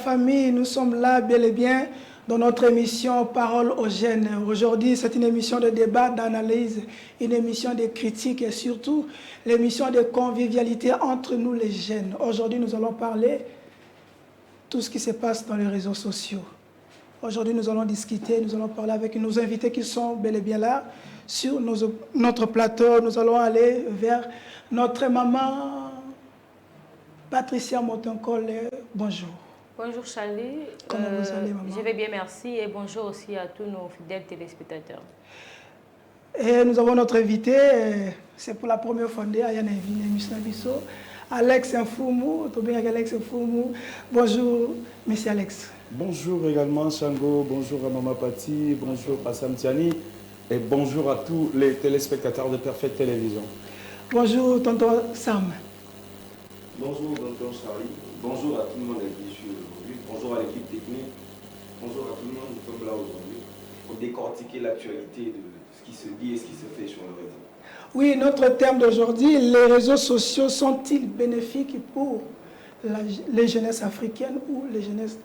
famille, nous sommes là bel et bien dans notre émission Parole aux jeunes. Aujourd'hui, c'est une émission de débat, d'analyse, une émission de critique et surtout l'émission de convivialité entre nous les jeunes. Aujourd'hui, nous allons parler de tout ce qui se passe dans les réseaux sociaux. Aujourd'hui, nous allons discuter, nous allons parler avec nos invités qui sont bel et bien là sur notre plateau. Nous allons aller vers notre maman Patricia Motonkole. Bonjour. Bonjour Charlie. Comment vous allez, maman? Je vais bien, merci. Et bonjour aussi à tous nos fidèles téléspectateurs. Et nous avons notre invité, c'est pour la première fois à Yana émission Bisso, Alex Mfumu. Alex Mfumu. Bonjour, monsieur Alex. Bonjour également Shango, bonjour à Maman Pati, bonjour à Sam Tiani et bonjour à tous les téléspectateurs de Perfect Télévision. Bonjour tonton Sam. Bonjour tonton Charlie, bonjour à tout le monde qui suit aujourd'hui, bonjour à l'équipe technique, bonjour à tout le monde qui est là aujourd'hui pour décortiquer l'actualité de ce qui se dit et ce qui se fait sur le réseau. Oui, notre thème d'aujourd'hui, les réseaux sociaux sont-ils bénéfiques pour les jeunesses africaines ou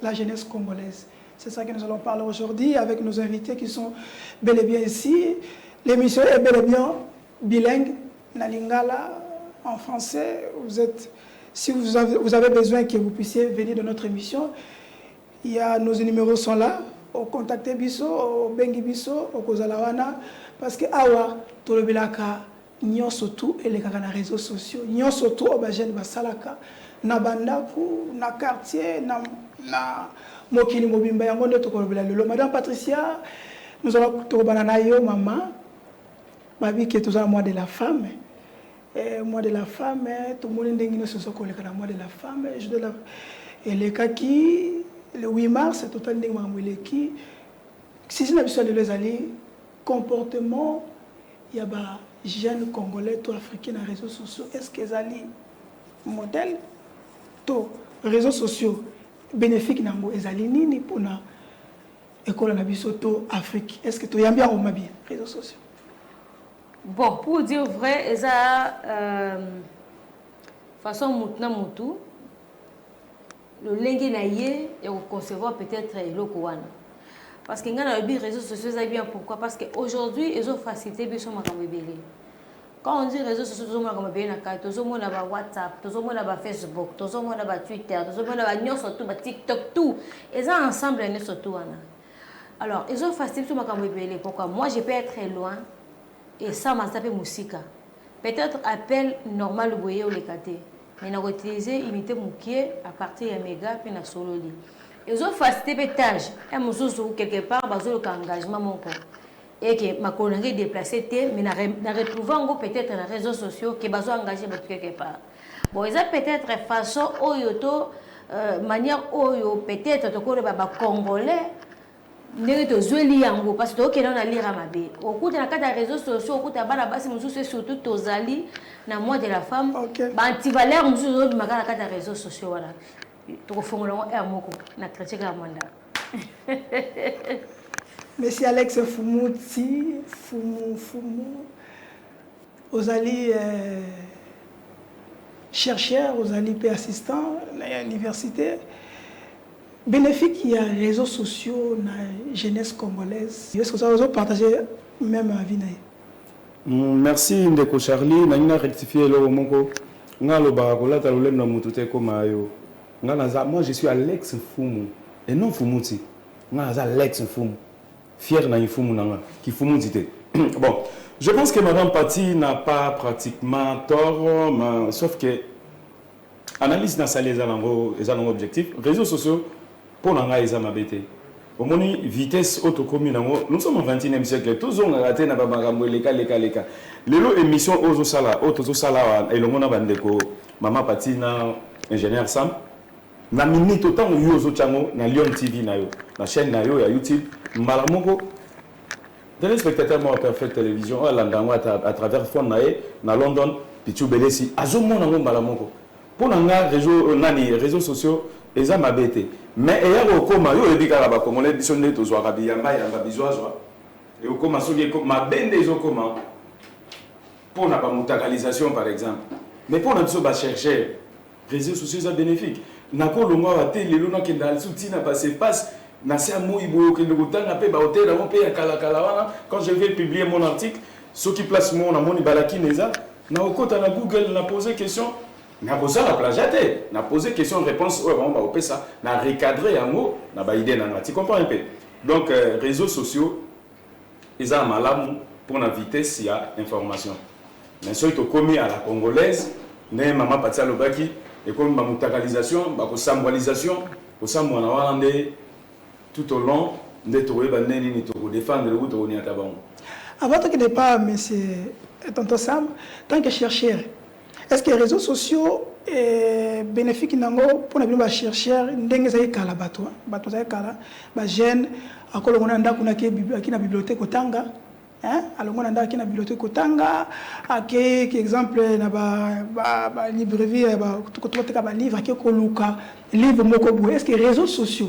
la jeunesse congolaise? C'est ça que nous allons parler aujourd'hui avec nos invités qui sont bel et bien ici. L'émission est bel et bien bilingue, na lingala, en français. Si vous avez besoin que vous puissiez venir dans notre émission, nos numéros sont là. Au contacter biso, au bengi biso, au kozalawana, parce que awa tolobelaka nyon surtout et les réseaux sociaux, nyon surtout au bajen basalaka. Na bandaku, na quartier, na mokili mobimba yango nde tokolobela lelo. Madame Patricia, nous allons tokobana na yo maman. Babi qui est toujours mois de la femme. Et mois de la femme, tout le monde ndenge no soso koleka na mois de la femme. Et les kaki le 8 mars, c'est total ndenge mamwele ki si na biso de les alliés comportement il y a ba jeunes congolais tout africains na réseaux sociaux. Est-ce que zali modèle to réseaux sociaux bénéfiques nango ezali nini pona école na biso to Afrique? Est-ce que to yambia o mabi réseaux sociaux? Bon, pour dire vrai, eza façon mutna mutu le lengi na ye et concevoir peut-être eloko wana. Parce que ngana les réseaux sociaux ça bien pourquoi? Parce que aujourd'hui ils ont facilité biso makambo ebele. Quand on dit réseaux sociaux, tout le monde a WhatsApp, tout le monde a Facebook, tout le monde a Twitter, tout le monde a TikTok, tout. Ils ont ensemble, ils sont tout. Alors, ils ont facilité tout le pourquoi? Moi, je peux être loin et ça m'a tapé musique. Peut-être appel normal au boyer ou les catés. Mais on a utilisé imiter mon pied à partir de méga puis na solo. Ils ont facilité pétage. Et mon quelque part, basé le engagement mon corps. Et que ma collègue déplacée mais n'a retrouvé peut-être dans les réseaux sociaux qui sont engagés quelque part. Bon, ils ont peut-être façon oyoto manière oyo peut-être to ko ba congolais n'est to zweli yango parce que ok on a lire mabe. Au cours de la carte des réseaux sociaux, au cours de bana basi musu c'est surtout tozali na mois de la femme. Ba anti-valeur musu zo makala carte des réseaux sociaux voilà. To fongola moko na critique la manda. Monsieur Alex Mfumu, vous allez chercheur, vous allez assistant à l'université. Bénéfique, il y a les réseaux sociaux, la jeunesse congolaise. Est-ce que ça vous a partagé même à vie? Merci Ndeko Charlie. Nina rectifié le moko. Ngalo barakola talolem na mutute komayo. Ngala moi je suis Alex Mfumu et non Fumuti. Ngala Alex Mfumu. Fier na Mfumu nanga qui Fumu dité. Bon, je pense que Madame Pati n'a pas pratiquement tort, mais, sauf que analyse na sali les objectif. Réseaux sociaux pour nanga ils ont abété. Au moni vitesse autocommune nous sommes au 21e siècle. Toujours on a raté na babagambo leka. Lelo émission ozo sala et le mona bandeko Maman Pati na ingénieur Sam. Na minute autant où yo chango na Lyon TV na yo na chaîne na yo ya YouTube malamoko téléspectateur moi Perfect Télévision à travers fond na London pichu belesi azomona ngo malamoko pour nga réseaux sociaux eza mabete mais eya ko koma yo ebika ba congolais biso ne to zwa kabiyamba yamba bizwazwa et ko masoki ko mabende zo koma pour na ba mutakalisation par exemple mais pour na biso ba chercher réseaux sociaux ça bénéfique nako longo ate lelo na kenda alsuti na passe passe na se moi boyo kende kotanga pe ba hôtel na pe ya kala kala wana quand je vais publier mon article ceux qui placent mon na moni balaki neza na okota na Google na poser question na poser la plagiaté na poser question réponse ouais bon ba opé ça na recadrer yango na ba idée na tu comprends un peu donc réseaux sociaux ils ont malamu pour la vitesse il y a information mais ceux qui ont commis à la congolaise né maman patia lobaki et comme la mutualisation la symbolialisation au sambo na wana tout au long de trouver baneni ni to défendre le route ni atabon avant que ne pas monsieur tonton Sam tant que chercheur est-ce que les réseaux sociaux bénéfiques nango pour na bien chercheur ndenge za kala bato za kala ba jeune akolo ngona ndako na kina bibliothèque otanga alors on a dans la bibliothèque Kotanga, qui exemple na ba librairie ba tout ba livre qui ko luka livre moko bo est-ce que les réseaux sociaux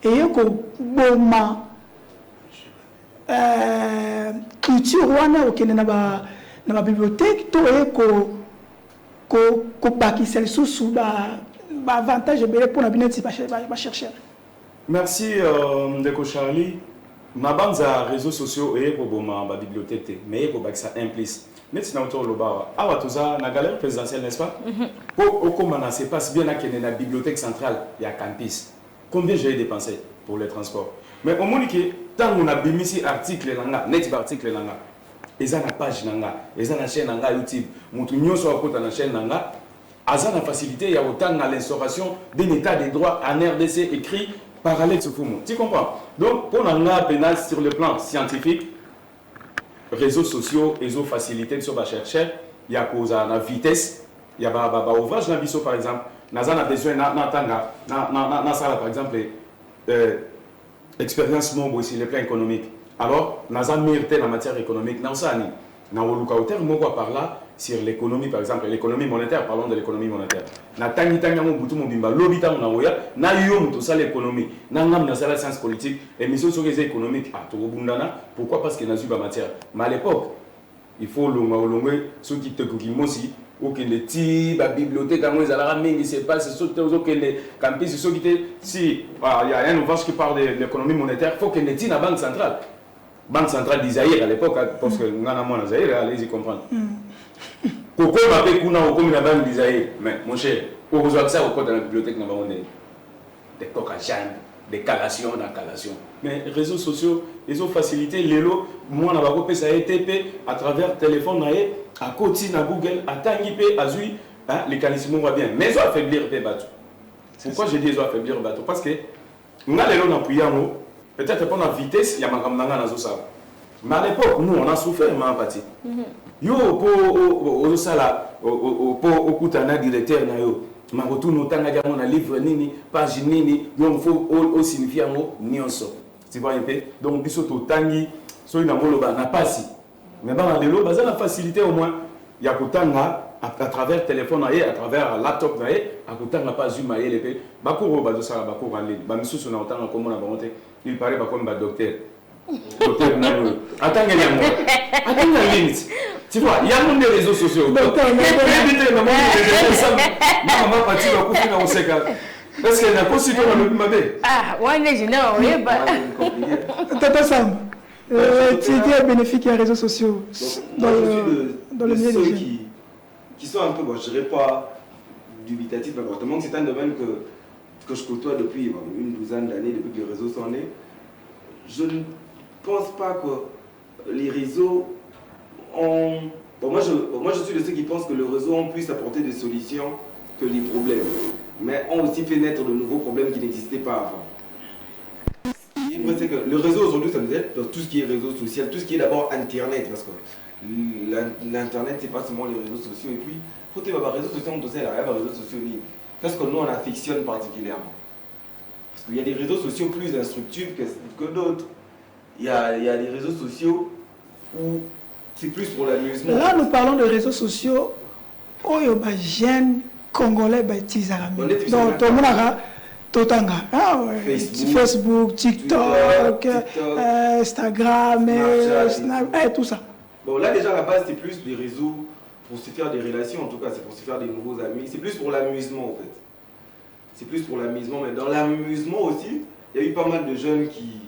et ko boma culture wana okene na ba bibliothèque to ko bakisel sous ba avantage belé pour na bineti ba chercher. Merci Ndeko Charlie. Ma bande à réseaux sociaux et pour ma bibliothèque, mais pour que ça implique. Maintenant, autour le bar, ah tout ça, la galerie présidentielle, n'est-ce pas? Pour comment ça se passe bien là qu'il y a la bibliothèque centrale, il y a campus. Combien j'ai dépensé pour les transports? Mais au moins que tant qu'on a mis ici article là, net article là, ils ont la page là, ils ont la chaîne là YouTube, mon tout n'y soit côté la chaîne là, ils ont la facilité, il y a autant dans l'instauration d'un état des droits en RDC écrit par Alex Fumo. Tu comprends? Donc, pour la pénal sur le plan scientifique, réseaux sociaux, ils ont facilité sur la recherche, il y a cause à la vitesse, il y a ouvrage dans biso par exemple, nous avons besoin na sala par exemple expérience nombre sur le plan économique. Alors, nous avons mérité la matière économique, nous avons par là sur l'économie, par exemple, l'économie monétaire, parlons de l'économie monétaire. Na tangi tangi mo butu mo bimba lobi tango na oya na yo to ça l'économie. Na ngam na ça science politique et mission sur les économiques à to bundana. Pourquoi? Parce que na ba matière. Mais à l'époque, il faut longue ceux qui te kokimosi ou que les ti ba bibliothèque quand ils allaient mingi c'est pas c'est ceux que les campus ceux qui te si il y a un ouvrage qui parle de l'économie monétaire, faut que les ti na banque centrale. Banque centrale d'Isaïr à l'époque parce que ngana mo na Zaïre allez-y comprendre. Pourquoi on a kuna au la banque d'Isaïe? Mais mon cher, pour vous accès au code de la bibliothèque, nous avons des coques à chaîne, des calations, Mais les réseaux sociaux, ils ont facilité l'élo. Moi, on a copié ça ETP à travers téléphone, à côté de Google, à Tangipe, à Zui, les calissements vont bien. Mais ils ont affaibli le bateau. Pourquoi j'ai dit ils ont affaibli le bateau? Parce que nous avons appuyé en haut, peut-être pour la vitesse, il y a un gamanga dans ça. Mais à l'époque, nous, on a souffert, ma partie. Yo, pour ça, au kutana directeur, na yo, ma retourne au temps, na livre nini, page nini, yo, faut au signifier mot nyonso. Tu vois un peu? Donc, biso to tangi, so ina moloba na pasi. Mais dans le lot, la facilité au moins, il y a kutanga à travers téléphone à travers laptop na à kutanga pas zuma et les bakuro bazo sala bakuro en ligne. Ba misusu na otanga comme on a monté, il paraît pas comme ba docteur. Docteur Nalo. Attends, limite. Tu vois, il y a des réseaux sociaux. Est-ce qu'elle n'a pas su qu'on a le mabé? Ah, ouais, je n'ai pas. Tata Sam, tu es bénéfique des réseaux sociaux dans le milieu des jeunes. Qui sont un peu, bon, je ne dirais pas dubitatifs, mais c'est un domaine que je côtoie depuis une douzaine d'années, depuis que les réseaux sont nés. Je ne pense pas que les réseaux ont... Bon, moi, je suis de ceux qui pensent que le réseau a plus apporté des solutions que les problèmes, mais ont aussi fait naître de nouveaux problèmes qui n'existaient pas avant. C'est que le réseau aujourd'hui, ça nous aide dans tout ce qui est réseau social, tout ce qui est d'abord Internet, parce que l'Internet, c'est pas seulement les réseaux sociaux, et puis, côté les réseaux sociaux, on doit aller à réseaux sociaux. Qu'est-ce que nous, on affectionne particulièrement? Parce qu'il y a des réseaux sociaux plus instructifs que d'autres. Il y a des réseaux sociaux où c'est plus pour l'amusement. Là, nous parlons de réseaux sociaux où il y a des jeunes Congolais qui utilisent la musique. Donc, tout le monde a Totanga. Facebook, TikTok, Instagram, Snap, tout ça. Bon, là, déjà, à la base, c'est plus des réseaux pour se faire des relations, en tout cas, c'est pour se faire des nouveaux amis. C'est plus pour l'amusement, en fait. c'est plus pour l'amusement. Mais dans l'amusement aussi, il y a eu pas mal de jeunes qui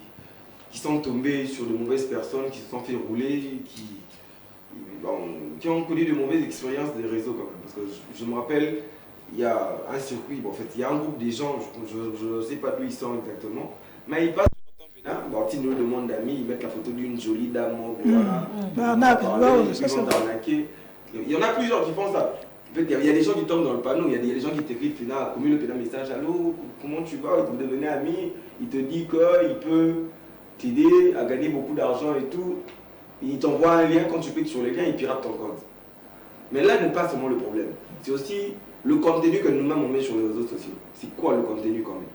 sont tombés sur de mauvaises personnes, qui se sont fait rouler, qui ont connu de mauvaises expériences des réseaux quand même. Parce que je me rappelle, il y a un circuit, en fait, il y a un groupe de gens, je ne sais pas d'où ils sont exactement, mais ils passent sur le temps pénal, ils nous demandent d'amis, ils mettent la photo d'une jolie dame, voilà. Il y en a plusieurs qui font ça. En fait, il y a des gens qui tombent dans le panneau, il y a des gens qui t'écrivent, commis le pénal message, allô, comment tu vas, vous devenez amis, il te dit qu'il peut t'aider à gagner beaucoup d'argent et tout. Il t'envoie un lien, quand tu cliques sur le lien, il pirate ton compte. Mais là n'est pas seulement le problème, c'est aussi le contenu que nous-mêmes on met sur les réseaux sociaux. C'est quoi le contenu quand même?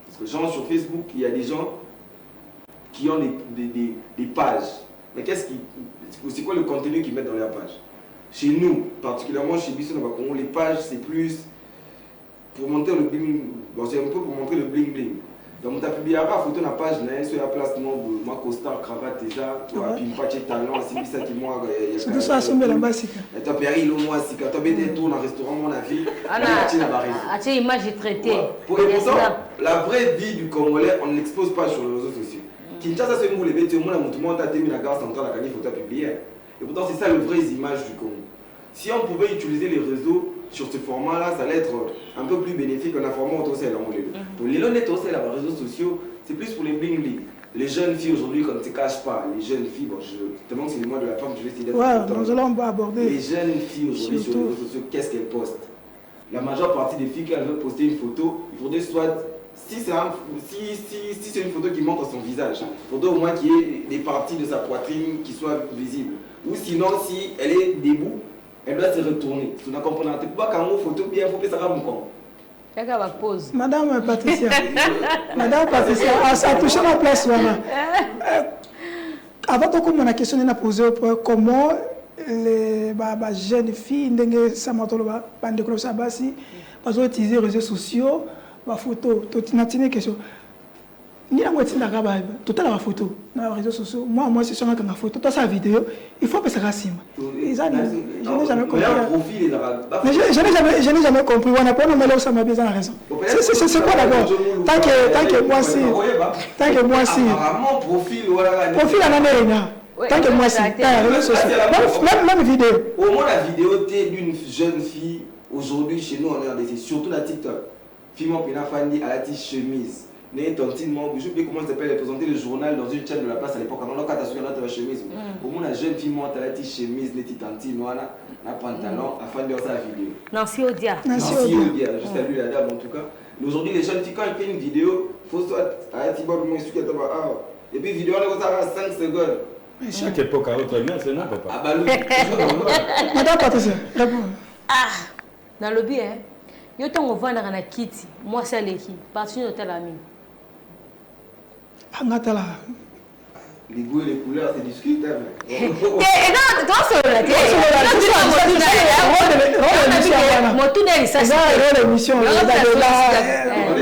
Parce que genre sur Facebook, il y a des gens qui ont des pages. Mais c'est quoi le contenu qu'ils mettent dans leur page? Chez nous, particulièrement chez Bissau Congo, les pages c'est plus pour montrer le bling, bon, c'est un peu pour montrer le bling bling. Donc tu as publié la photo dans la page, sur la place moi costard, cravate déjà, tu as pimpa chez talent, c'est ça qui moi. C'est tout ça assemblé là bas c'est tu as perdu le mois si tu as bêté tour dans le restaurant mon avis. Tu as image traitée. Pour pourtant, la vraie vie du Congolais, on ne l'expose pas sur les réseaux sociaux. Kinshasa c'est où les bêtes, tout le monde a terminé la gare centrale à Kani photo publiée. Et pourtant c'est ça les vraies images du Congo. Si on pouvait utiliser les réseaux sur ce format-là, ça allait être un peu plus bénéfique qu'un format autour de Pour les honnêtes aussi, les réseaux sociaux, c'est plus pour les bling-bling. Les jeunes filles aujourd'hui, quand ne se cachent pas, les jeunes filles, bon, je demande si c'est moi de la femme, je vais essayer d'être. Ouais, nous allons aborder. Les jeunes filles aujourd'hui sur les réseaux sociaux, qu'est-ce qu'elles postent? La majeure partie des filles, quand elles veulent poster une photo, il faudrait soit. Si c'est une photo qui montre son visage, il faudrait au moins qu'il y ait des parties de sa poitrine qui soient visibles. Ou sinon, si elle est debout, elle doit se retourner. Tu n'as compris pas quand on photo bien, il faut que ça va mon corps. Pause. Madame Patricia, ça a touché ma place. Voilà. Avant de commencer, la question est posée comment les jeunes filles, ils utilisent les réseaux sociaux, les photos. Tu as une question. Ni la moitié de la photo dans les réseaux sociaux. Moi, c'est sur la photo, toute sa vidéo, il faut que ça reste. Je n'ai jamais compris. Je n'ai jamais compris. On n'a pas nommé là où ça m'a bien raison. C'est quoi d'abord? Tant que moi, si. Tant que moi, si. Apparemment, profil, voilà. Profil, à rien. Tant que moi, si. Même vidéo. Au moins, la vidéo d'une jeune fille, aujourd'hui, chez nous, on est RDC, surtout la TikTok. Film en Fandi à la petite chemise. Né tontine moi je sais comment ça s'appelle présenter le journal dans une chaîne de la place à l'époque on a quand sur notre chemise au moins la jeune fille monte à la petite chemise les tantine voilà la pantalon afin de faire sa vidéo Nancy Odia je salue la dame en tout cas aujourd'hui les jeunes filles quand ils font une vidéo faut soit à la tibor moi suis et puis vidéo on a 5 secondes chaque époque a autre bien c'est non papa ah bah madame Patricia dans le bien yo tango vana kana kiti moi c'est l'équipe partir de tel ami Angatala. Les goûts et les couleurs, c'est discutable.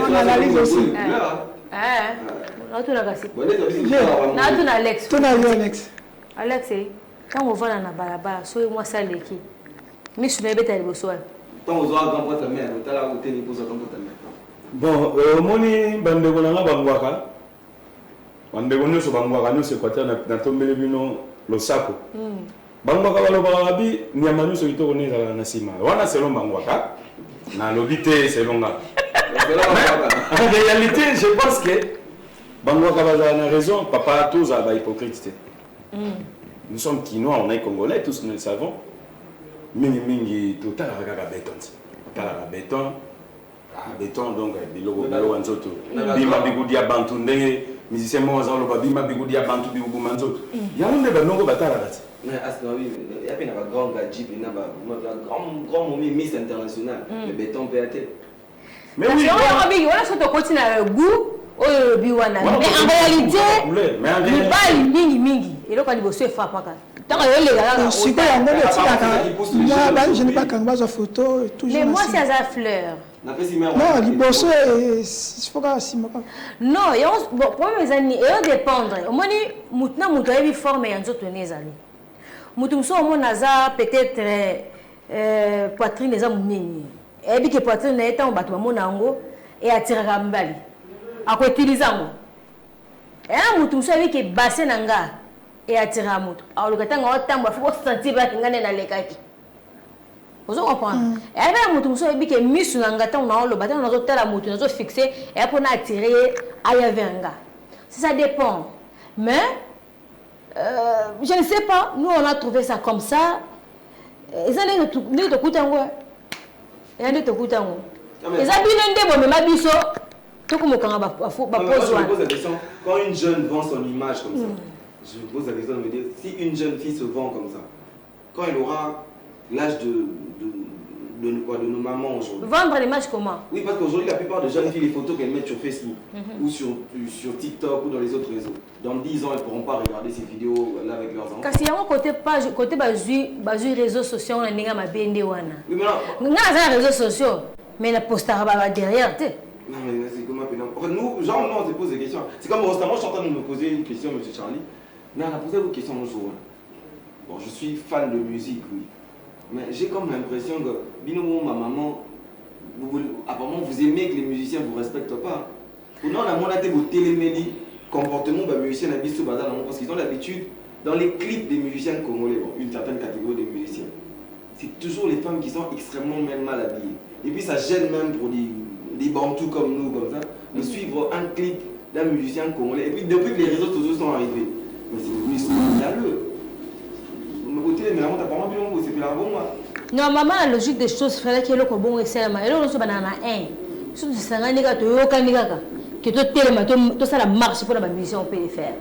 On analyse aussi. Alex, quand on va dans la balabala, soyez moi ça l'équipe. Mais je n'ai pas été besoin. Bon, moni bandeko nanga bangwaka. Bandeko nyonso bangwaka nyonso ekwata na tombele bino losako. Bangwaka balobaka bi nyama nyonso kitoko ne ezalaka na nsima. Wana selon bangwaka na lobi te selon nga. En réalité, je pense que bangwaka bazala na raison, papa tous a ba hypocrite. Nous sommes Quinois, on est Congolais, tous nous le savons. Mingi total kaka béton. Kala béton. Béton donc biloko nzoto. Bima bigudia bantu ndenge musicien mo za loba bima bigudia bantu bibu manzoto. Yango nde banongo batala kati. Mais asnawi ya pena ba grand gadjip na ba grand moment Miss international le béton PAT. Mais oui, on a surtout continuer le goût au biwana. Mais en réalité, pas mingi et là quand il bosse fa pas. Je n'ai pas quand je photo toujours. Mais moi c'est à fleur. Non, il bosse il faut que si non, et on bon pour mes amis et on dépendre. Au moins maintenant mutu ayi forme ya nzoto nezali. Mutu mso mo naza peut-être poitrine eza munene. Et puis que poitrine na eta on bato ba mona ngo et attiraka mbali ako utiliser ngo et mutu so avec que bassin nanga et attiraka mutu alors que tanga otamba faut sentir ba ngane na lekaki vous comprenez et avec mutu so avec que misu nanga tant na lo batana na zo tala mutu na zo fixer et pour na attirer aya venga ça dépend mais je ne sais pas nous on a trouvé ça comme ça ils allaient de kutango et allez te kutango les habits n'ont pas de biso tout comme quand on va pose la question quand une jeune vend son image comme ça je pose la question de me dire si une jeune fille se vend comme ça quand elle aura l'âge de nos mamans aujourd'hui. Vendre l'image comment? Oui, parce qu'aujourd'hui, la plupart des jeunes filles, les photos qu'elles mettent sur Facebook ou sur TikTok ou dans les autres réseaux, dans 10 ans, elles ne pourront pas regarder ces vidéos là avec leurs enfants. Parce qu'il y a un côté page, côté bazui réseaux sociaux, on a mis ma BND. Oui, mais là. On a des réseaux sociaux, mais la postara derrière. Non, mais c'est comment? En fait, nous, genre, non, on se pose des questions. C'est comme récemment, je suis en train de me poser une question, M. Charlie. Non, on a posé vos questions un jour. Bon, je suis fan de musique, oui. Mais j'ai comme l'impression que, binomo, ma maman, apparemment vous aimez que les musiciens ne vous respectent pas. Pour nous, on a monté vos télémédies, comportement des musiciens parce qu'ils ont l'habitude, dans les clips des musiciens congolais, bon, une certaine catégorie de musiciens, c'est toujours les femmes qui sont extrêmement même mal habillées. Et puis ça gêne même pour des bantous comme nous, comme ça, de suivre un clip d'un musicien congolais. Et puis depuis que les réseaux sociaux sont arrivés, mais c'est devenu scandaleux. Non, maman, la logique des choses, il fallait qu'il y ait le bon et c'est la et l'autre, c'est banana 1. Si tu sais, que tout ça la marche pour la mission, on peut le faire.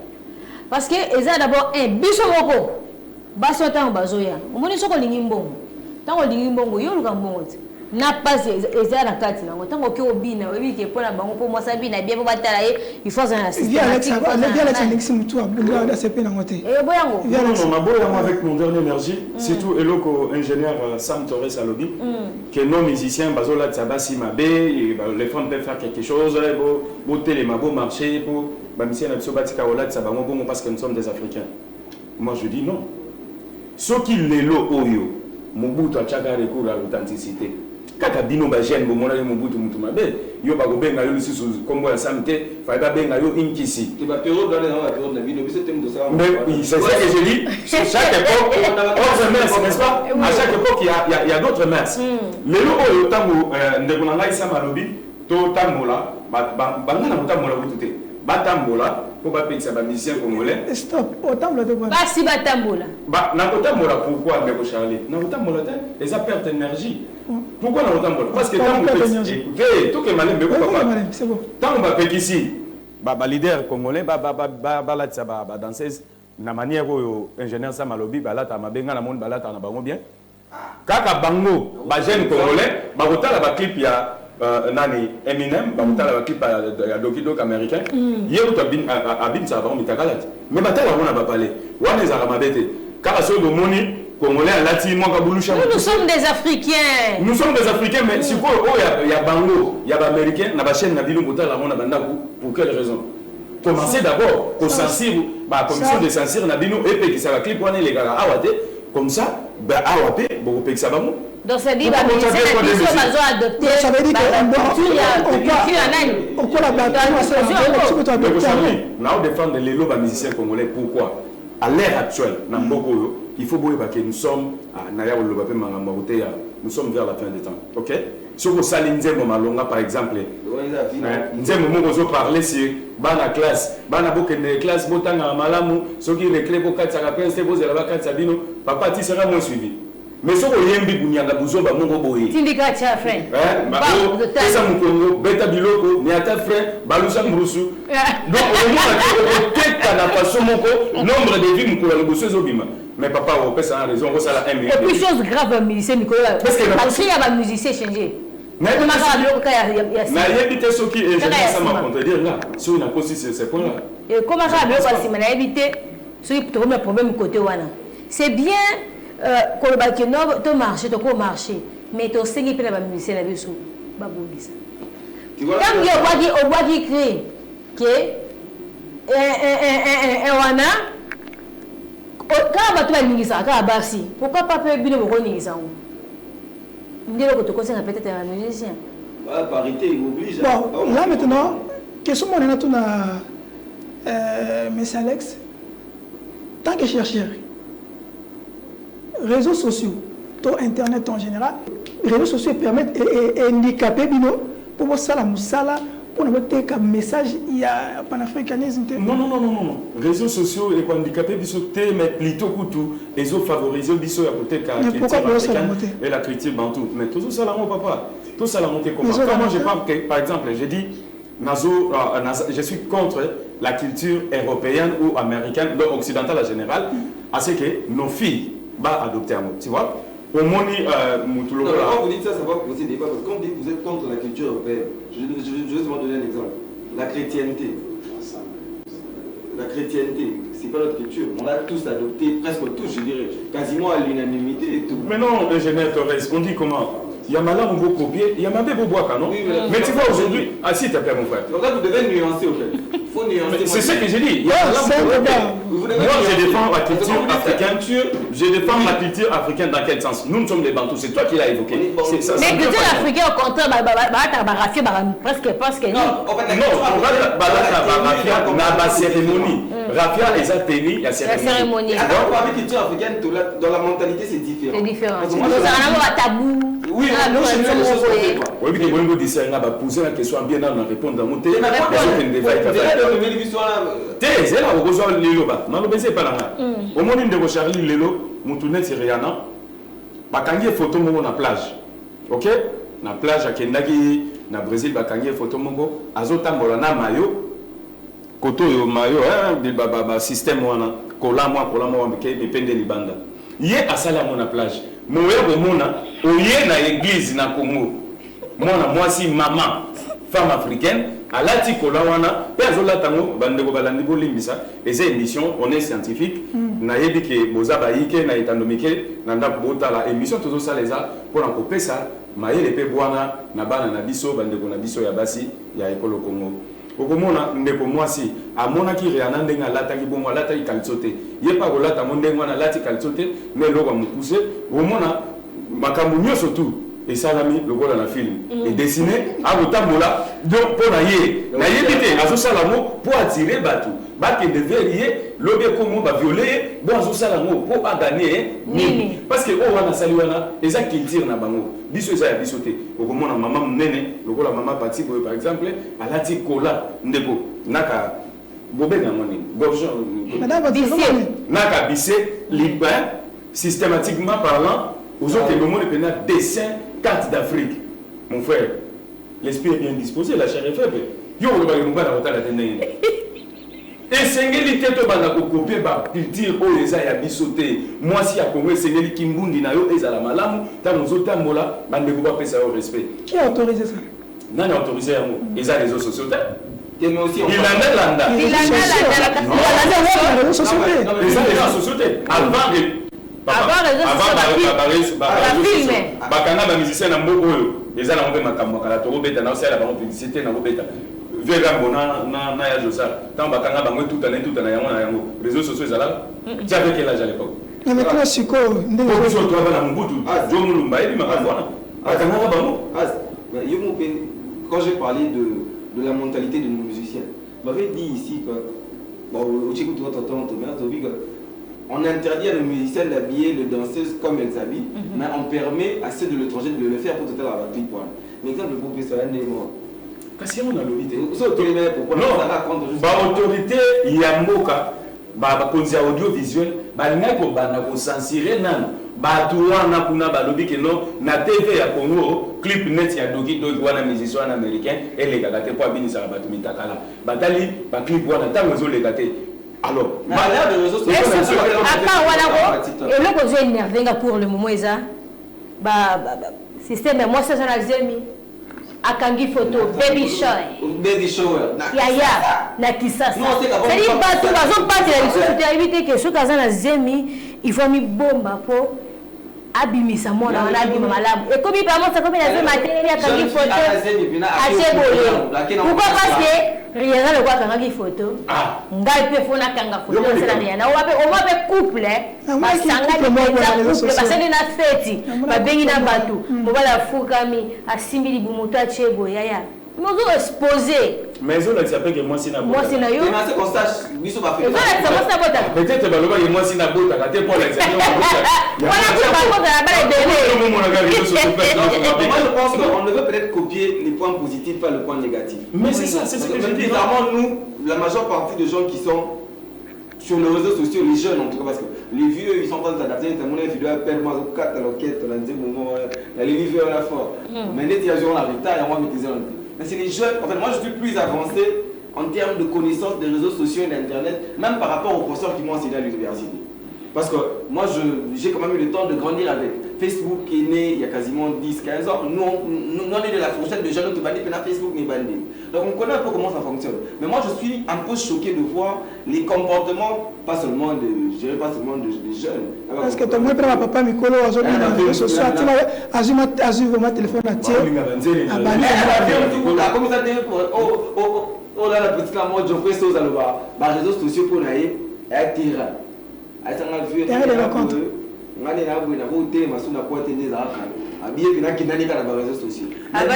Parce que, ils ont d'abord un bisomoko, basotan bazoya. On m'a dit que l'ingimbo. Tant qu'on l'ingimbo, il y a un gambon. N'a pas à la carte. Tant qu'on est au bin, oui, qui est pour la banque, pour moi, ça bien pour batailler, il faut un assistant. Viens avec mon dernier énergie, surtout Eloko ingénieur Sam Torres Alobi, que nos musiciens, Bazola Tsabasi Mabe, les femmes peuvent faire quelque chose, pour télémabo marcher, pour musiciens Absobatika Ola Tsabango, parce que nous sommes des Africains. Moi je dis non. Ce qui est lo Oyo, Mobutu a chaque recours à l'authenticité. Kaka bino ba jeune bo mona Mobutu mutu mabe yo ba go benga yo lusu Congo ya samte fa ba benga yo inkisi et ba période dans la période de bino c'est thème de ça mais oui c'est ça que je dis chaque époque autre mers n'est-ce pas à chaque époque il y a d'autres mers lelo oyo tango ndeko na ngai sama lobi to tambola ba ngana mutambola butute batambola pour ba pekisa ba musicien congolais stop otambola de quoi ba si batambola ba na kotambola pourquoi ndeko Charlie na kotambola te les a perte d'énergie. Pourquoi on entend? Parce que tant que tout que malin c'est bon. Tant on va faire ici, leader congolais, danseuse, na manière où ingénieur Samalobi, balata mabenga na monde balata na bango bien. Kaka bango, jeune congolais, bakota la clip ya nani Eminem, bakota la clip ya Doki Doki américain. Hier tu abin ça va on mitakalat. Mais batala on a pas parlé. Wana za ramabete. Kaka so do moni Congolais à Latino, nous sommes des Africains. Nous sommes des Africains, mais si il y a Bango, il y a Américains, il y a chaîne pour quelle raison? Commencez d'abord au censure, la commission de censure, et puis qui ça va clip les gars comme ça, beaucoup de ça va. Donc ça dit que ça veut dire nous défendre les lobes musiciens congolais. Pourquoi? À l'ère actuelle, il faut que nous sommes nous sommes vers la fin des temps. Ok? Si vous salez Malonga par exemple, nous parler sur la classe, classe, malamu, ceux qui réclament pour 4 papa tu seras moins suivi. Mais si vous avez besoin de mon boy, syndicat frère. Ça mon Congo, beta biloko, niata frère, balusa mrusu. Donc au moins peut-être la façon mon nombre de vies mon le bossu zobima. Mais papa on peut ça raison, on ça la 1 million. Et puis chose grave musicien Nicolas. Parce qu'il y a un musicien changé. Mais comment ça il éviter ce qui est ça m'a contredire là. Sur une conscience c'est point là. Et comment ça parce que m'a éviter ce qui trouve le problème côté wana. C'est bien quand le marché, tu marché, mais tu sais qu'il y a des musiciens là dessous. Baboulis. Quand il voit qu'il crée que wana quand tu vas ningisa quand basi pourquoi pas faire bien le ningisa on dit que tu conseilles peut-être un musicien La parité oblige. Bon, là maintenant, question on a tout monsieur Alex, tant que chercheur, réseaux sociaux, tout internet en général, les réseaux sociaux permettent d'handicaper pour ça la moussala. On a un message, il y a panafricanisme. Non. Réseaux sociaux et handicapés, mais plutôt que tout, ils ont favorisé la culture africaine et la critique bantou. Mais tout ça, là, mon papa, tout ça, là, monté comment? Moi, je parle que, par exemple, j'ai dit, je suis contre la culture européenne ou américaine, donc occidentale en général, à ce que nos filles vont adopter un mot. Tu vois? Au moins, quand vous dites ça, ça va poser débat. Parce que quand vous dites que vous êtes contre la culture européenne, je vais juste donner un exemple. La chrétienté. La chrétienté, c'est pas notre culture. On l'a tous adopté, presque tous, je dirais. Quasiment à l'unanimité et tout. Mais non, ingénieur Torres, on dit comment? Il y a malin, on va copier, il y a même beau bois, non? Oui, mais tu vois aujourd'hui, ah si, t'as plaît mon frère. Donc là, vous devez nuancer au fait. Il faut nuancer. C'est ce que j'ai dit. Moi, je défends la culture africaine. Je défends la culture africaine dans quel sens? Nous sommes des Bantous, c'est toi qui l'as évoqué. Mais culture africaine, au contraire, presque. Non, on va la cérémonie. Rafia et Zateni, il y a cérémonie. Alors, avec la culture africaine, dans la mentalité, c'est différent. C'est différent. Nous avons un tabou. Oui, nous, chez nous, les choses sont quoi. Oui, mais vous dites on va poser la question bien dans répondre dans mon thé. Mais c'est là où vous avez le loba. Non, le c'est pas là. Au moment de Charlie Lelo, mon tourné c'est Rihanna. Bakangi photo mongo na plage. OK? Na plage à Kendaki, na Brésil bakangi photo mongo. Azotambola na mayo. Koto yo mayo, hein, système wana. Kola moi mbeke dépende libanda. Yé asala mon na plage. Moyo mona oye na église na Congo. Moi si maman femme africaine à la kola wana pe azola tango bandeko balandi bolimbisa et ces émission on est scientifique na yebi ke boza baike na etandomike na ndako bota la émission tozo saleza pour en couper ça mayele pe bwana na bana na biso bandeko na biso ya basi ya ekolo Congo. Okomona ndeko mwasi amona ki Rihanna ndenga lataki bongo lataki kalsote yepa kolata mondengo na lati kalsote mais loko mukuse omona makambu nyoso tout et salami lokola na film et dessiné a botambola donc pour na yebite azo salamo pour attirer batu ba ke deverier lobe komo ba violer bon azo salamo pour a gagner nini parce que o wana saliwana eza culture na bango biso eza ya biso te okomona mama munene lokola mama pati par exemple alati kola ndeko naka bobenga moni gorgeon naka bise liban systématiquement parlant aux autres le monde est dessin carte d'Afrique mon frère l'esprit est bien disposé la chair est faible yo le bagay mba na otala tendenge et sengeli teto bana ko copier ba culture o eza ya bisoté moi si ya Congo sengeli kimbundi na yo eza la malamu ta mozo tambola bande ko ba pesa au respect qui a autorisé ça nani a autorisé ya mo eza les réseaux sociaux mais aussi on landa les réseaux sociaux bakanga ba musicien na mboko oyo eza na mpe makambo kala to beta na osala ba publicité na beta vega bona na ya josa tant bakanga bango tout na yango réseaux sociaux ezala tu avais quel âge à l'époque mais maintenant siko ndenge ko to ba na mbutu jo mulumba eli makafona bakanga bango quand j'ai parlé de la mentalité de nos musiciens m'avait dit ici que bon au Tchèque tout on interdit à nos musiciens d'habiller les danseuses comme elles habillent, mais on permet à ceux de l'étranger de le faire pour tout à l'heure. Mais exemple, pour que ça ait des mots. Parce qu'on a l'autorité. Pourquoi non, autorité, il y a un mot, il audiovisuel, il y a censurer nan. Batouana kuna balobi que non na TV ya Congo clip net ya doki wana musicien américain et les gars te pour binisa batu mitakala batali ba clip wana tango zo les gars. Alors, malheur de réseaux sociaux. Et le côté énervé pour le moment, ça, système, moi, ça, j'en ai zémi. Akangi photo, baby shower. Yaya, na kisasa. C'est-à-dire, bateau, pas de éviter que ce cas a zémi, il faut mi bomba pour abimisa mon abima malamu. Et comme il parle, ça comme il a fait matériel, akangi photo, pourquoi parce que Rihanna le quoi kanga photo. Ngai pe fona kanga photo c'est la Rihanna. On va pe couple basanga ni couple basanga na fête. Ba bengi na batu. Mo bala fukami asimbi libumuto achebo yaya. Mo zo exposer. Mais on s'appelle que moi c'est na. Moi c'est na yo. Mais c'est comme ça biso ba fait. Peut-être baloba que moi c'est na bota ka te pour l'exemple. Voilà pourquoi la balle Moi je pense qu'on ne veut peut-être copier les points positifs pas le point négatif. Mais c'est ça, c'est ce que je dis. Bizarrement nous, la majeure partie des gens qui sont sur les réseaux sociaux, les jeunes en tout cas, parce que les vieux ils sont en train de s'adapter, t'as mon vidéo à perdre moi au 4 à l'enquête, on a dit moment, les vieux à la fois. Mais les gens ont la retard et moi maîtriser un peu. Mais c'est les jeunes, en fait moi je suis plus avancé en termes de connaissance des réseaux sociaux et d'internet, même par rapport aux professeurs qui m'ont enseigné à l'université. Parce que moi j'ai quand même eu le temps de grandir avec. Facebook qui est né il y a quasiment 10-15 ans. Nous on est de la fourchette de jeunes qui bandit, mais Facebook n'est bandit. Donc on connaît un peu comment ça fonctionne. Mais moi je suis un peu choqué de voir les comportements, pas seulement de jeunes. Parce que ton père papa Mikolo a joué dans les réseaux sociaux. Azuma ma téléphone à tirer. Comme ça on a la petite amour de Geoffrey Sosa le bas. Les réseaux sociaux pour naïe et tirer. Derrière les rencontres. Ngani na bwe na bote masuna kwa tende za haka abiye pina kinani kana ba réseaux sociaux elle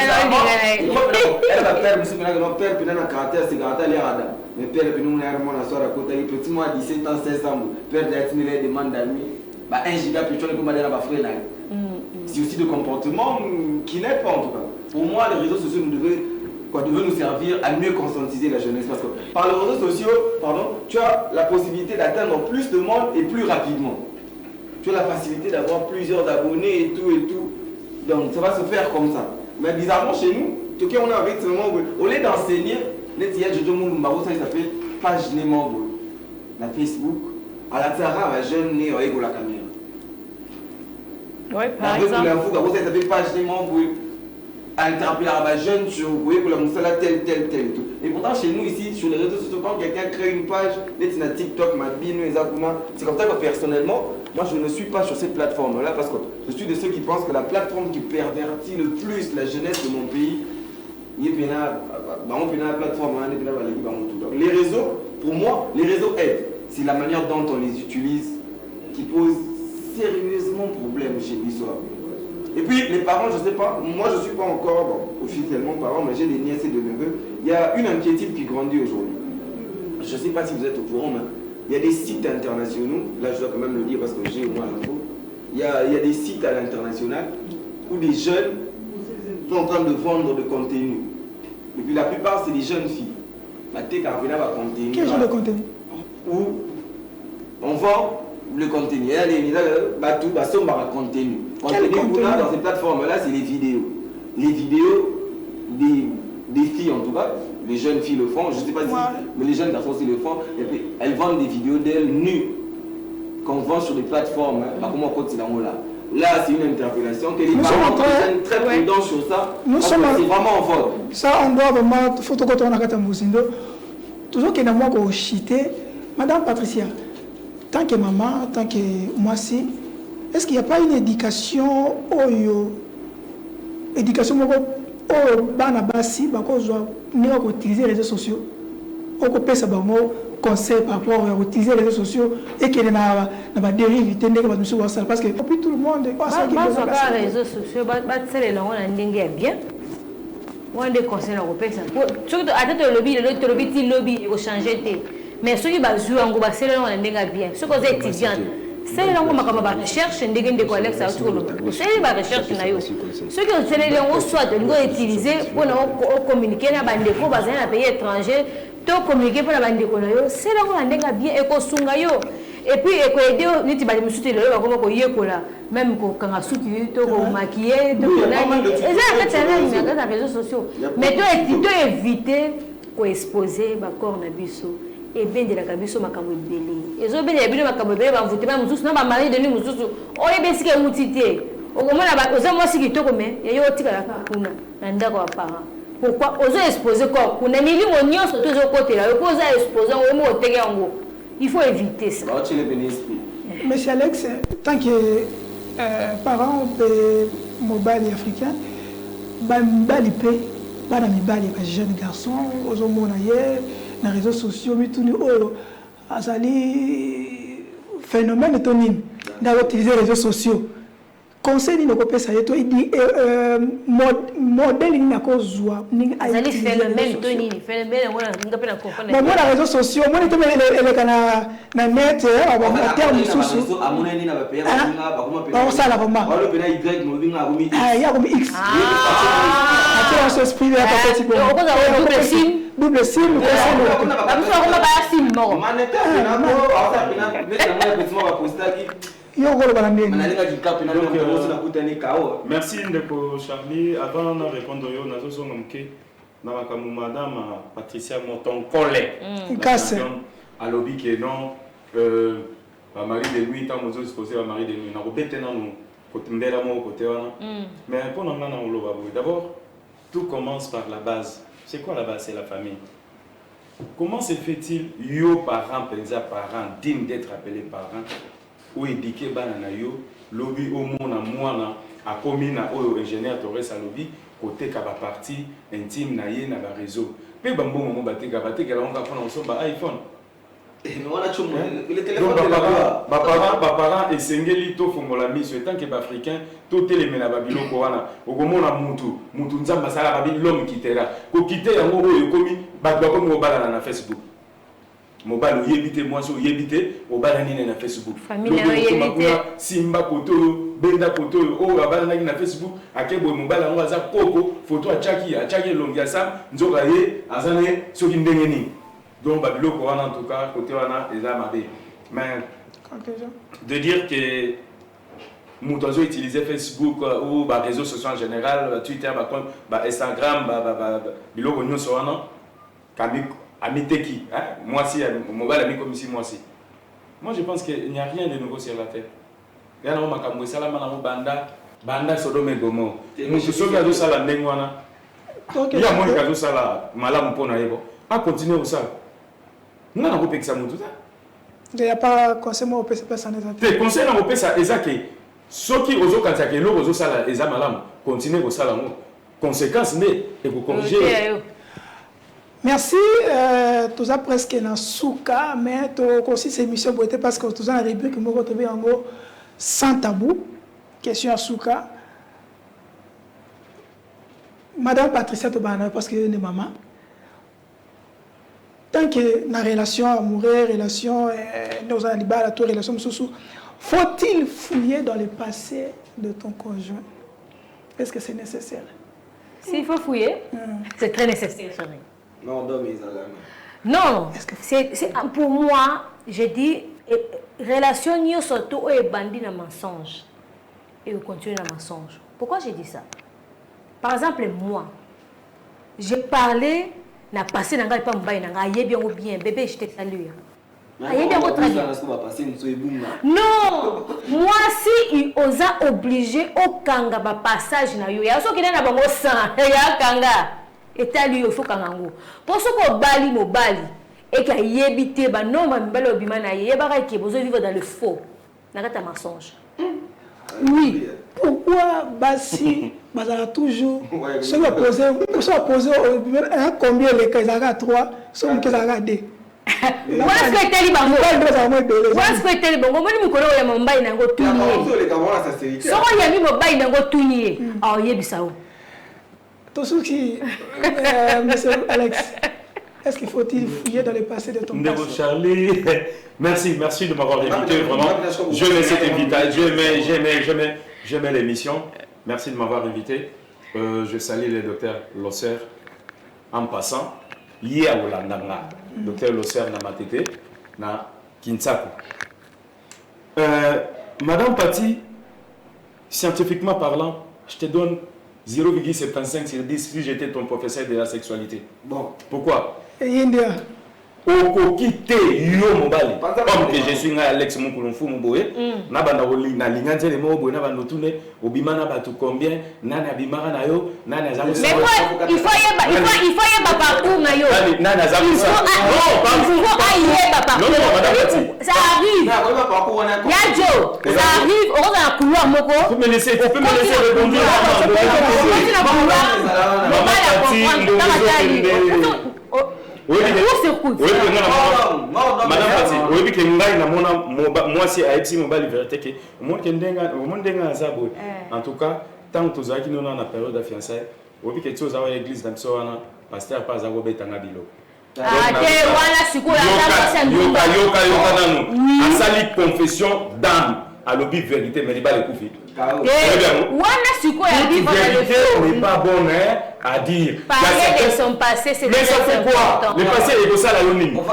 va perdre monsieur pina no père pina na caractère c'est caractère les rada mais père pina on a mon soir à côté il petit moi 17 ans 16 ans père d'être mis les demandes d'amis ba 1 giga puis tu ne peux pas dire ba frère là c'est aussi de comportement qui n'est pas en tout cas pour moi les réseaux sociaux devraient nous servir à mieux conscientiser la jeunesse parce que par les réseaux sociaux tu as la possibilité d'atteindre plus de monde et plus rapidement. Tu as la facilité d'avoir plusieurs abonnés et tout. Donc ça va se faire comme ça. Mais bizarrement chez nous, tout cas on a avec seulement au lieu d'enseigner, ça s'appelle page Nemambo. La Facebook, à la Tara, la jeune née avec la caméra. Oui, par exemple. Ça s'appelle page Nemambo. Interpeller la jeune sur tel. Et pourtant chez nous ici, sur les réseaux sociaux, quand quelqu'un crée une page, TikTok, c'est comme ça que personnellement, moi je ne suis pas sur cette plateforme-là parce que je suis de ceux qui pensent que la plateforme qui pervertit le plus la jeunesse de mon pays, les réseaux, pour moi, les réseaux aident. C'est la manière dont on les utilise qui pose sérieusement problème chez l'histoire. Et puis les parents, je ne sais pas, moi je ne suis pas encore officiellement parent, mais j'ai des nièces et des neveux. Il y a une inquiétude qui grandit aujourd'hui. Je ne sais pas si vous êtes au courant, mais il y a des sites internationaux, là je dois quand même le dire parce que j'ai au moins l'info. Il y a des sites à l'international où des jeunes sont en train de vendre de contenu. Et puis la plupart c'est des jeunes filles. Quel genre de contenu? Où on vend le contenu. Il y a des contenu. Dans ces plateformes-là, c'est les vidéos. Les vidéos des filles, en tout cas, les jeunes filles le font, je ne sais pas si, mais les jeunes garçons aussi le font. Et puis, elles vendent des vidéos d'elles nues qu'on vend sur des plateformes. Comment on continue là? Là, c'est une interpellation que les parents sont très prudents sur ça. C'est vraiment en vogue. Ça, on doit vraiment, faut que on a toujours qu'il y a moi qui chité. Madame Patricia, tant que maman, tant que moi si, est-ce qu'il n'y a pas une éducation banabasi pour utiliser les réseaux sociaux, on peut ça conseil par rapport à utiliser les réseaux sociaux et qu'il y a des dérives parce que depuis tout le monde les réseaux sociaux bien on a des conseils surtout à le lobby il faut changer mais ceux qui jouent en groupe c'est bien ceux qui sont étudiants c'est là où ma recherche de collègues ça tout c'est ma recherche na yo ceux qui ont soit de utiliser pour communiquer na bande ko bazana na pays étranger to communiquer pour la bande ko na yo c'est là où on bien et ko sunga yo et puis e ko aider niti ba musuti le ba ko yekola même ko kanga suki to ko maquiller to ko na et ça c'est les réseaux sociaux mais to éviter ko exposer ba corps na biso et bien de la cabiso makambo belé ezo bien de bino makambo belé ba mvuti ba mususu na ba mari de ni mususu o yebesike mutité okomona ba oza mwasi kitoko me ya yo tika la kuna na ndako wa parents pourquoi ozo exposer quoi kuna milimo nyonso to zo kotela yo poza exposer o mo teke yango il faut éviter ça. Monsieur Alex, tant que parents de mobile africain, bali pe bana mibali ba jeune garçon ozomona ye na réseaux sociaux mituni oyo azali phénomène tonine na utiliser les réseaux sociaux conseil ni nakopesa ye to idi modèle ni nakozwa ni azali phénomène tonine phénomène ngona ngapela comprendre bon moi na réseaux sociaux moi nito ele kana na net ba terme susu amuna ni na ba peya ba kuma pela ça la vraiment ba le pena y mo binga ko mi ah ya ko mi x atira son esprit ya pa petit peu on a double sim ko ça on a ba sim mo manete na ko asa pena mettre moi petit mo ba poster qui merci Ndeko Charlie. Avant de répondre, nous avons madame Patricia Moton-Collet. À lobby qui est non, mari de nuit, tant que exposé à mari de nuit. Mais pour nous, d'abord, tout commence par la base. C'est quoi la base? C'est la famille. Comment se fait-il, yo parents, parents, dignes d'être appelés parents? Ou éduquer banana yo lobby au monde mwana a commis na o ingénieur Torres à lobby côté ka ba partie intime na ye na ba réseau pe bambo mo bateka la on va prendre ensemble iPhone et mais on a tout le téléphone ba parents et sengeli to fongola mission tant que ba africain to télémena ba biloko wana okomona mutu nzamba sala ba l'homme kitera ko kité yango oyo komi ba komi obala na Facebook mobile oyebite moi so oyebite obala nini na Facebook famille oyebite simba koto benda koto o abala nini na Facebook akebo mobile ngo aza koko photo achaki longia sam nzoka ye azane soki ndenge nini donc babilo ko wana en tout cas côté wana eza mabe mais de dire que nous avons utilisé Facebook ou les réseaux sociaux en général, Twitter, Instagram, biloko nyonso wana Amiteki, moi aussi, mobile ami comme ici, moi aussi. Moi je pense qu'il n'y a rien de nouveau sur la terre. Il y a un homme qui a banda Sodome et Gomorrhe. Nous sommes à ça la ndengwana. Il y a moins de ça la malam pona ebo. On continue au ça. Nous n'avons pas que ça tout ça. Il n'y a pas conseil au personne. Te conseil na opesa ezake. Soki ozo kanzake lo ozo sala eza malam. Continue au sala mo. Conséquence mais et vous corriger. Merci. Tout ça presque dans souka, mais aussi cette émission pour être parce que tout ça la rubrique moi retrouver en gros sans tabou. Question à souka. Madame Patricia Tobana parce que est maman. Tant que la relation amoureuse, relation nos alibas, la toute relation sous faut-il fouiller dans le passé de ton conjoint? Est-ce que c'est nécessaire? S'il faut fouiller, c'est très nécessaire. Non, non, c'est pour moi, je dis, relation ni surtout est bandit dans mensonge et on continue dans mensonge. Pourquoi je dis ça? Par exemple, moi, j'ai parlé, n'a passé dans le pas bien ou bien, bébé, je t'ai salué. Non, moi si il osa obligé au kanga ba passage na yo, ya so kina na bango sang, ya kanga. Et lui il faut kangango pour ce qu'on bali mobali et qu'il yebite ba non ma mbalo obimana yebaka ki bozo vivre dans le faux nakata mensonge. Oui, pourquoi basi bazala toujours se poser combien les cas 3 sont que ça regarder moi respecter li bango moi respecter li bango moni mukolo ya mobali nango tunier so ya mi mobali nango tunier ah yebisa o. Tout ce qui, monsieur Alex, est-ce qu'il faut-il fouiller dans le passé de ton passé? Charlie, merci de m'avoir invité, vraiment. J'aimais cette invitation, j'aimais l'émission. Merci de m'avoir invité. Je salue le docteur Losser en passant. Lié à Olandanga, docteur Losser na matete, na Kinsaku. Madame Patti, scientifiquement parlant, je te donne 0,75 sur 10 si j'étais ton professeur de la sexualité. Bon. Pourquoi? India. Oko quitte yo mobali. Comme que je suis Alex Moukoulonfou Mouboé. Na banda na linganze le mo boy na banda tourner obima na batu combien nana bimara na yo nana za. Mais moi il faut y ba parcours na yo. Nana za. Il faut ailler ba parcours. Ça arrive. Yadjo, ça arrive on dans la couloir moko. Tu peux me laisser répondre. Oui, madame Pati, oui, que moi si à Epsi mobile vérité que au monde ndenga azabo. En tout cas, tant que tozaki nous dans la période de fiançailles, oui que tu as l'église dans soana, pasteur pas azabo betanga bilo. Ah, te wala sikola za yoka nanu. Asali confession d'âme à l'obi vérité mais pas les coups. Wana sikola vivre dans le feu n'est pas bon à dire. Parler de son passé, c'est mais ça fait quoi? Le passé est ça la lune. Pour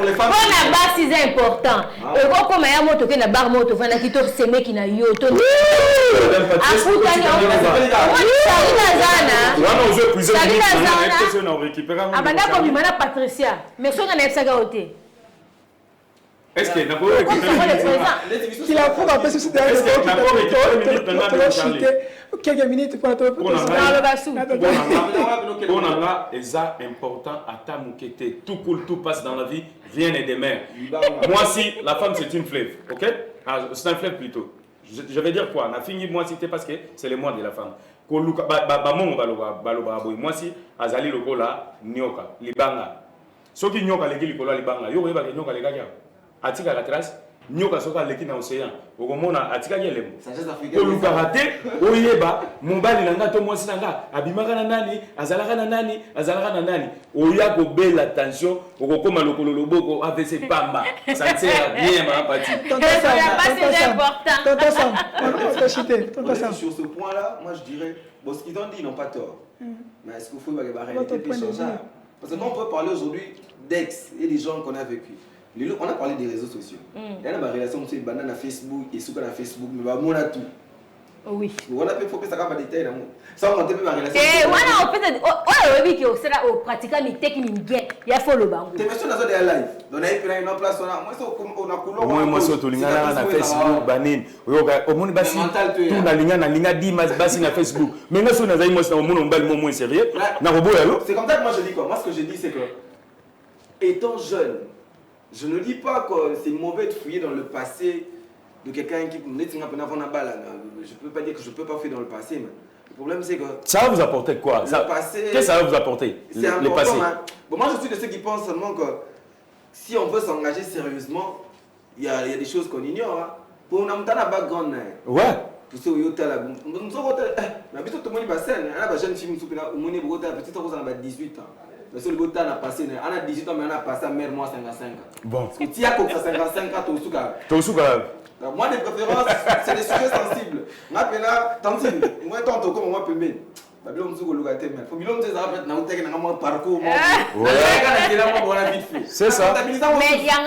les femmes. On a bas c'est important. Et comme ya moto ke na bar moto fana ki to seme ki na yo to. Afuta ni on veut plus abanda ko bimana Patricia. Mais so na epsaga ote. Est-ce que n'importe qu'il a fait un peu sur quelques minutes pour la important à t'amouqueter. Tout coule, tout passe dans la vie, rien n'est de mer. Moi, si la femme c'est une fleuve, ok? C'est un fleuve plutôt. Je vais dire quoi? On a fini moi si parce que c'est le mois de la femme. Moi si azali lokola nyoka libanga. Soki nyoka leki likola libanga, yo yeba nyoka lekaka. Atika la trace, nyoka soka leki na océan. Okomona atika yelemo. Koluka raté, oyeba, mobali nanga to mwasi nanga, abimaka na nani, azalaka na nani. Oya ko belle attention, okokoma lokolo loboko AVC pamba. Ça tient bien ma partie. C'est important. Sur ce point-là, moi je dirais, bon ce qu'ils ont dit, ils n'ont pas tort. Mais est-ce qu'il faut que la réalité puisse changer? Parce que quand on peut parler aujourd'hui d'ex et des gens qu'on a vécu. On a parlé des réseaux sociaux. Il y a une relation avec banane à Facebook et sur Facebook, mais on a tout. Oui. On a fait faut que ça capte des détails d'amour. Ça on a ma relation. Et voilà, peut-être oh oui que c'est là au pratiquer mes techniques, il y a faut le bango. T'es monsieur dans des live. Donc on a une place on a couleur. Moi so to lingana na Facebook banine. Au monde basi tout na linga di basi na Facebook. Mais nga so na zai moi na monde mbali moins sérieux. Na robo yalo. C'est comme ça que moi je dis quoi. Moi ce que je dis c'est que étant jeune, je ne dis pas que c'est mauvais de fouiller dans le passé de quelqu'un qui je ne peux pas dire que je ne peux pas fouiller dans le passé, mais le problème c'est que... Ça va vous apporter quoi? Le passé... Qu'est-ce que ça va vous apporter? C'est important, passé. Hein. Bon, moi je suis de ceux qui pensent seulement que si on veut s'engager sérieusement, il y a des choses qu'on ignore. Hein. Pour nous, on a un background. Ouais. Pour ceux qui ont la jeune fille qui a 18 ans. Mais si le gars a passé, on a 18 ans, mais on a passé à mer moi 55 ans. Bon. Si tu as 55 ans, tu es au souka. Moi, des préférences, c'est des sujets sensibles. Moi, tantine, moi, tant comme moi, peux c'est ça. Mais il y a un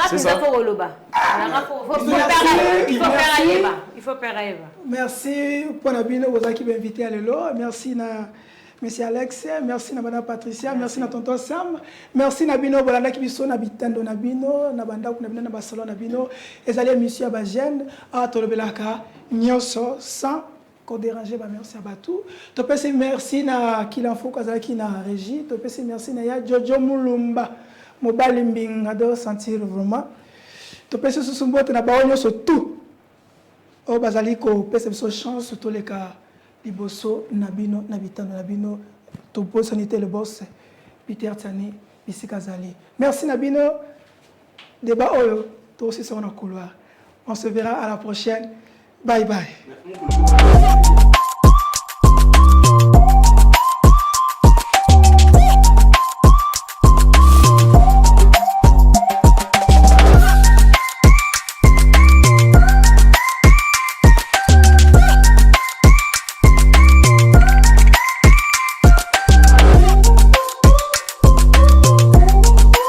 il faut faire rêve. Merci pour Nabino, vous avez invité à l'élo. Merci Monsieur Alex, merci Madame Patricia, merci na tonton Sam, merci Nabino bolanda kibiso na bitando Nabino, na banda ku na salon Nabino, ezali monsieur Abagène, a tolobelaka nyoso sans ko déranger ba merci abatu. To pese merci na Kilanfo kazaki na régie, to pese merci na ya Jojo Mulumba, mobali mbinga do sentir vraiment. To pese susumbote na ba nyoso tout. O bazali ko pese biso chance to les cas. Liboso Nabino Nabitano Nabino Topo Sanité le boss Peter Tani Bisikazali. Merci Nabino. Débat Oyo, toi aussi sur le couloir. On se verra à la prochaine. Bye bye.